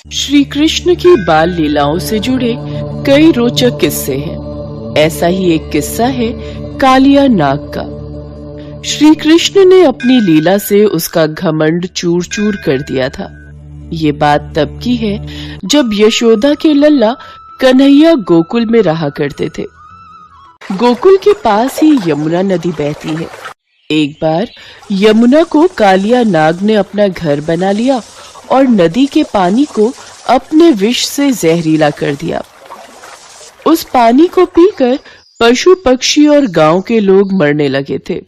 श्री कृष्ण की बाल लीलाओं से जुड़े कई रोचक किस्से हैं। ऐसा ही एक किस्सा है कालिया नाग का। श्री कृष्ण ने अपनी लीला से उसका घमंड चूर चूर कर दिया था। ये बात तब की है जब यशोदा के लल्ला कन्हैया गोकुल में रहा करते थे। गोकुल के पास ही यमुना नदी बहती है। एक बार यमुना को कालिया नाग ने अपना घर बना लिया और नदी के पानी को अपने विष से जहरीला कर दिया। उस पानी को पीकर पशु पक्षी और गांव के लोग मरने लगे थे।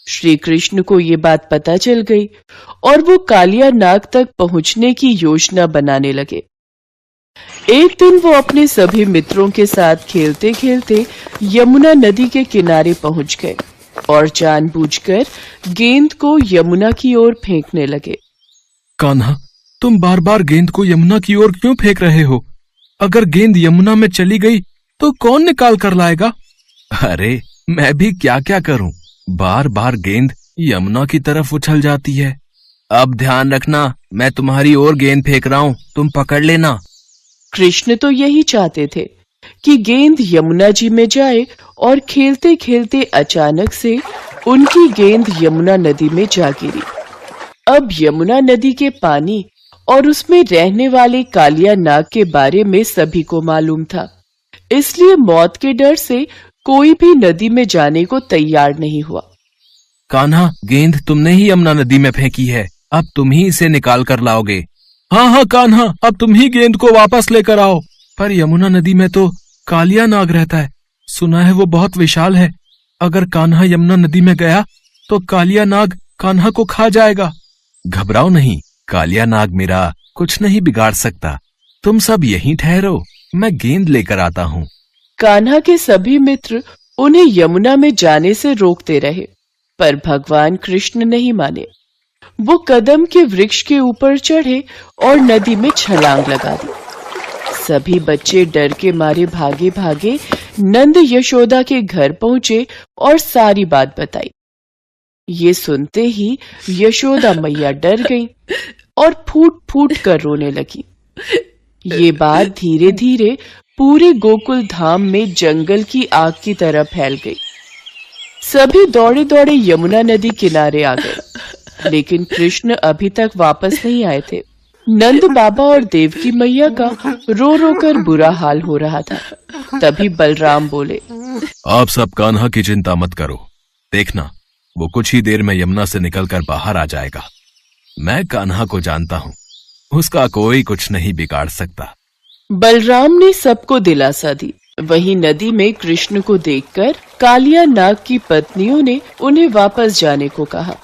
श्री कृष्ण को ये बात पता चल गई और वो कालिया नाग तक पहुंचने की योजना बनाने लगे। एक दिन वो अपने सभी मित्रों के साथ खेलते खेलते यमुना नदी के किनारे पहुंच गए और जानबूझकर गेंद को यमुना की ओर फेंकने लगे। कान्हा, तुम बार बार गेंद को यमुना की ओर क्यों फेंक रहे हो? अगर गेंद यमुना में चली गई तो कौन निकाल कर लाएगा? अरे मैं भी क्या क्या करूं, बार बार गेंद यमुना की तरफ उछल जाती है। अब ध्यान रखना, मैं तुम्हारी ओर गेंद फेंक रहा हूं, तुम पकड़ लेना। कृष्ण तो यही चाहते थे कि गेंद यमुना जी में जाए और खेलते खेलते अचानक से उनकी गेंद यमुना नदी में जा गिरी। अब यमुना नदी के पानी और उसमें रहने वाले कालिया नाग के बारे में सभी को मालूम था, इसलिए मौत के डर से कोई भी नदी में जाने को तैयार नहीं हुआ। कान्हा, गेंद तुमने ही यमुना नदी में फेंकी है, अब तुम ही इसे निकाल कर लाओगे। हाँ कान्हा, अब तुम ही गेंद को वापस लेकर आओ। पर यमुना नदी में तो कालिया नाग रहता है, सुना है वो बहुत विशाल है। अगर कान्हा यमुना नदी में गया तो कालिया नाग कान्हा को खा जाएगा। घबराओ नहीं, कालिया नाग मेरा कुछ नहीं बिगाड़ सकता। तुम सब यहीं ठहरो, मैं गेंद लेकर आता हूँ। कान्हा के सभी मित्र उन्हें यमुना में जाने से रोकते रहे, पर भगवान कृष्ण नहीं माने। वो कदम के वृक्ष के ऊपर चढ़े और नदी में छलांग लगा दी। सभी बच्चे डर के मारे भागे भागे नंद यशोदा के घर पहुंचे और सारी बात बताई। ये सुनते ही यशोदा मैया डर गईं और फूट फूट कर रोने लगी। ये बात धीरे धीरे पूरे गोकुल धाम में जंगल की आग की तरह फैल गई। सभी दौड़े दौड़े यमुना नदी किनारे आ गए, लेकिन कृष्ण अभी तक वापस नहीं आए थे। नंद बाबा और देवकी मैया का रो रो कर बुरा हाल हो रहा था। तभी बलराम बोले, आप सब कान्हा की चिंता मत करो, देखना वो कुछ ही देर में यमुना से निकलकर बाहर आ जाएगा। मैं कान्हा को जानता हूँ, उसका कोई कुछ नहीं बिगाड़ सकता। बलराम ने सबको दिलासा दी। वहीं नदी में कृष्ण को देखकर कालिया नाग की पत्नियों ने उन्हें वापस जाने को कहा।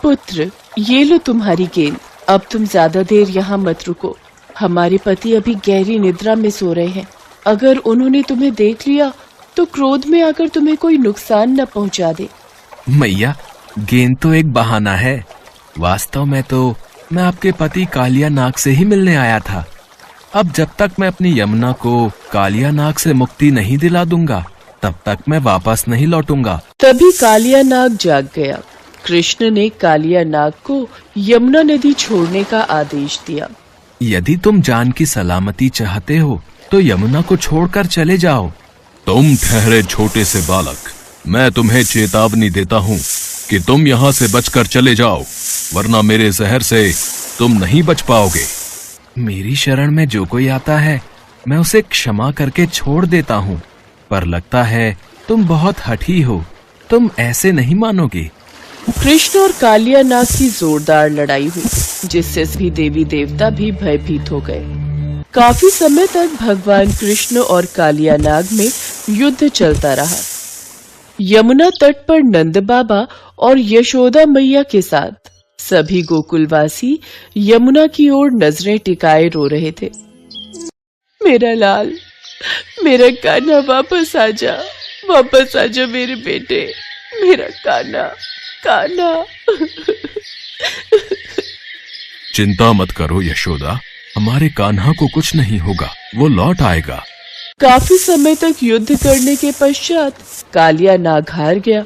पुत्र, ये लो तुम्हारी गेंद, अब तुम ज्यादा देर यहाँ मत रुको। हमारे पति अभी गहरी निद्रा में सो रहे हैं। अगर उन्होंने तुम्हें देख लिया तो क्रोध में आकर तुम्हें कोई नुकसान न पहुँचा दे। मैया, गेंद तो एक बहाना है। वास्तव में तो मैं आपके पति कालिया नाग से ही मिलने आया था। अब जब तक मैं अपनी यमुना को कालिया नाग से मुक्ति नहीं दिला दूंगा, तब तक मैं वापस नहीं लौटूंगा। तभी कालिया नाग जाग गया। कृष्ण ने कालिया नाग को यमुना नदी छोड़ने का आदेश दिया। यदि तुम जान की सलामती चाहते हो तो यमुना को छोड़कर चले जाओ। तुम ठहरे छोटे से बालक, मैं तुम्हें चेतावनी देता हूँ कि तुम यहाँ से बचकर चले जाओ, वरना मेरे जहर से तुम नहीं बच पाओगे। मेरी शरण में जो कोई आता है मैं उसे क्षमा करके छोड़ देता हूँ, पर लगता है तुम बहुत हठी हो, तुम ऐसे नहीं मानोगे। कृष्ण और कालिया नाग की जोरदार लड़ाई हुई, जिससे सभी देवी देवता भी भयभीत हो गए। काफी समय तक भगवान कृष्ण और कालिया नाग में युद्ध चलता रहा। यमुना तट पर नंद बाबा और यशोदा मैया के साथ सभी गोकुलवासी यमुना की ओर नजरें टिकाए रो रहे थे। मेरा लाल, मेरा कान्हा, वापस आजा मेरे बेटे, मेरा कान्हा। चिंता मत करो यशोदा, हमारे कान्हा को कुछ नहीं होगा, वो लौट आएगा। काफी समय तक युद्ध करने के पश्चात कालिया नाग हार गया।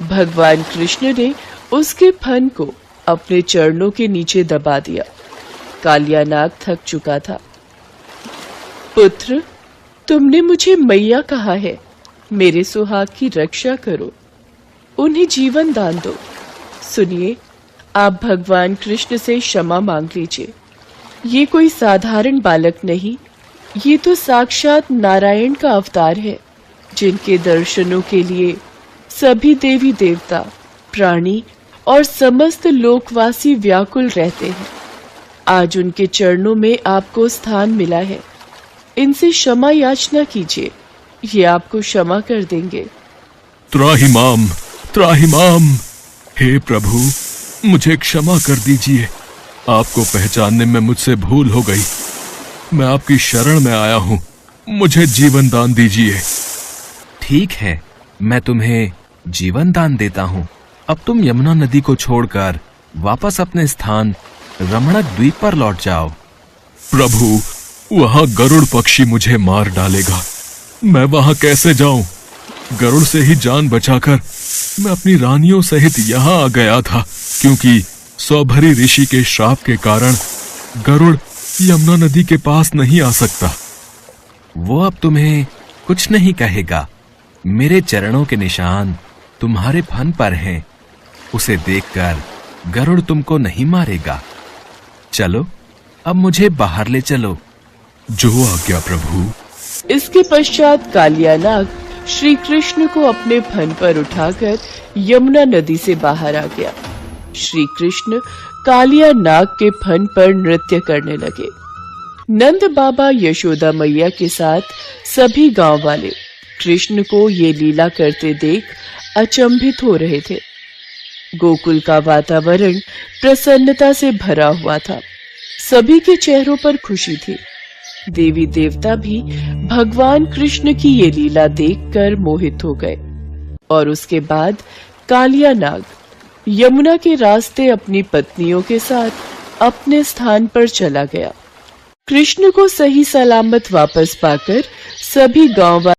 भगवान कृष्ण ने उसके फन को अपने चरणों के नीचे दबा दिया। कालिया नाग थक चुका था। पुत्र, तुमने मुझे मैया कहा है, मेरे सुहाग की रक्षा करो, उन्हें जीवन दान दो। सुनिए, आप भगवान कृष्ण से क्षमा मांग लीजिए। ये कोई साधारण बालक नहीं, ये तो साक्षात नारायण का अवतार है, जिनके दर्शनों के लिए सभी देवी देवता, प्राणी और समस्त लोकवासी व्याकुल रहते हैं। आज उनके चरणों में आपको स्थान मिला है, इनसे क्षमा याचना कीजिए, ये आपको क्षमा कर देंगे। त्राहिमाम, त्राहिमाम। हे प्रभु, मुझे क्षमा कर दीजिए। आपको पहचानने में मुझसे भूल हो गई। मैं आपकी शरण में आया हूँ, मुझे जीवन दान दीजिए। ठीक है, मैं तुम्हें जीवन दान देता हूँ। अब तुम यमुना नदी को छोड़कर वापस अपने स्थान रमणक द्वीप पर लौट जाओ। प्रभु, वहाँ गरुड़ पक्षी मुझे मार डालेगा, मैं वहाँ कैसे जाऊं? गरुड़ से ही जान बचाकर मैं अपनी रानियों सहित यहाँ आ गया था, क्योंकि सौभरी ऋषि के श्राप के कारण गरुड़ यमुना नदी के पास नहीं आ सकता। वो अब तुम्हें कुछ नहीं कहेगा। मेरे चरणों के निशान तुम्हारे फन पर हैं। उसे देखकर गरुड़ तुमको नहीं मारेगा। चलो, अब मुझे बाहर ले चलो। जो आज्ञा प्रभु। इसके पश्चात कालिया नाग श्री कृष्ण को अपने फन पर उठाकर यमुना नदी से बाहर आ गया। श्री कृष्ण कालिया नाग के फन पर नृत्य करने लगे। नंद बाबा यशोदा मैया के साथ सभी गांव वाले कृष्ण को ये लीला करते देख अचंभित हो रहे थे। गोकुल का वातावरण प्रसन्नता से भरा हुआ था। सभी के चेहरों पर खुशी थी। देवी देवता भी भगवान कृष्ण की ये लीला देखकर मोहित हो गए। और उसके बाद कालिया नाग यमुना के रास्ते अपनी पत्नियों के साथ अपने स्थान पर चला गया। कृष्ण को सही सलामत वापस पाकर सभी गांव